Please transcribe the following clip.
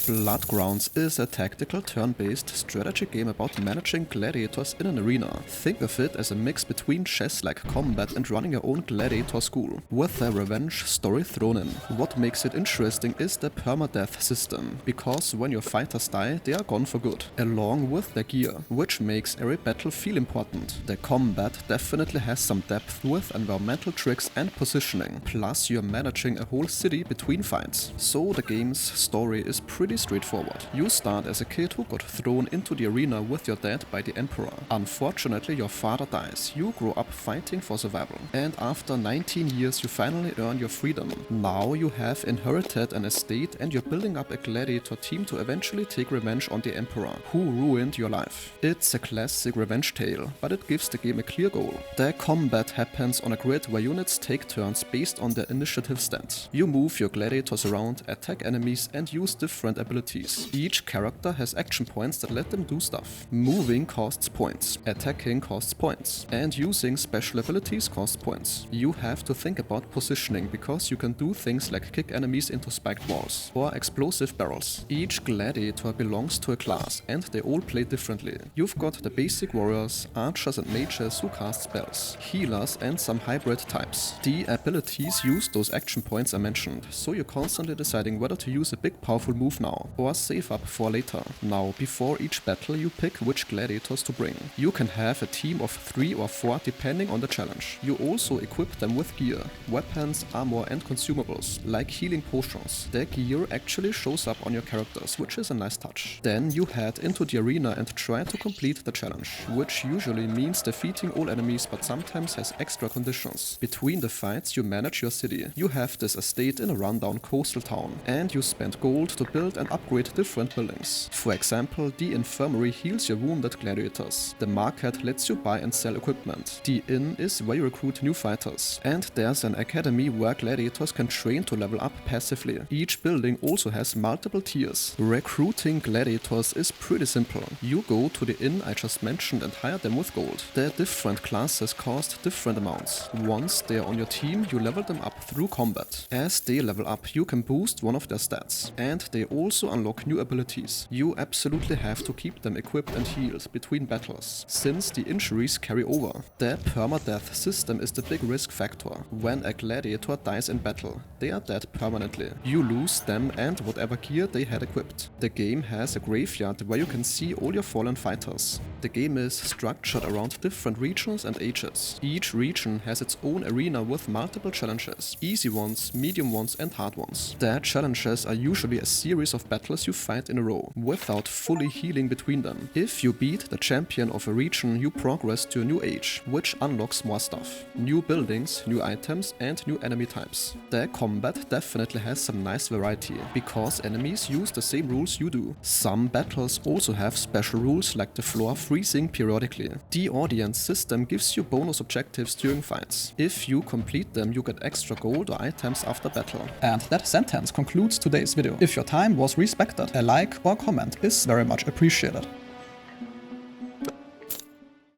Bloodgrounds is a tactical turn-based strategy game about managing gladiators in an arena. Think of it as a mix between chess-like combat and running your own gladiator school, with a revenge story thrown in. What makes it interesting is the permadeath system, because when your fighters die, they are gone for good, along with their gear, which makes every battle feel important. The combat definitely has some depth with environmental tricks and positioning, plus you're managing a whole city between fights. So the game's story is pretty straightforward. You start as a kid who got thrown into the arena with your dad by the emperor. Unfortunately, your father dies. You grow up fighting for survival, and after 19 years you finally earn your freedom. Now you have inherited an estate and you're building up a gladiator team to eventually take revenge on the emperor, who ruined your life. It's a classic revenge tale, but it gives the game a clear goal. The combat happens on a grid where units take turns based on their initiative stats. You move your gladiators around, attack enemies, and use different abilities. Each character has action points that let them do stuff. Moving costs points, attacking costs points, and using special abilities costs points. You have to think about positioning because you can do things like kick enemies into spiked walls or explosive barrels. Each gladiator belongs to a class and they all play differently. You've got the basic warriors, archers and mages who cast spells, healers and some hybrid types. The abilities use those action points I mentioned, so you're constantly deciding whether to use a big powerful move now or save up for later. Now, before each battle you pick which gladiators to bring. You can have a team of 3 or 4 depending on the challenge. You also equip them with gear, weapons, armor and consumables, like healing potions. Their gear actually shows up on your characters, which is a nice touch. Then you head into the arena and try to complete the challenge, which usually means defeating all enemies but sometimes has extra conditions. Between the fights you manage your city. You have this estate in a rundown coastal town, and you spend gold to build and upgrade different buildings. For example, the infirmary heals your wounded gladiators. The market lets you buy and sell equipment. The inn is where you recruit new fighters. And there's an academy where gladiators can train to level up passively. Each building also has multiple tiers. Recruiting gladiators is pretty simple. You go to the inn I just mentioned and hire them with gold. The different classes cost different amounts. Once they are on your team, you level them up through combat. As they level up, you can boost one of their stats. And they also unlock new abilities. You absolutely have to keep them equipped and healed between battles, since the injuries carry over. The permadeath system is the big risk factor. When a gladiator dies in battle, they are dead permanently. You lose them and whatever gear they had equipped. The game has a graveyard where you can see all your fallen fighters. The game is structured around different regions and ages. Each region has its own arena with multiple challenges, easy ones, medium ones and hard ones. The challenges are usually a series of battles you fight in a row, without fully healing between them. If you beat the champion of a region, you progress to a new age, which unlocks more stuff. New buildings, new items and new enemy types. The combat definitely has some nice variety, because enemies use the same rules you do. Some battles also have special rules like the floor freezing periodically. The audience system gives you bonus objectives during fights. If you complete them, you get extra gold or items after battle. And that sentence concludes today's video. If your time was respected, a like or comment is very much appreciated.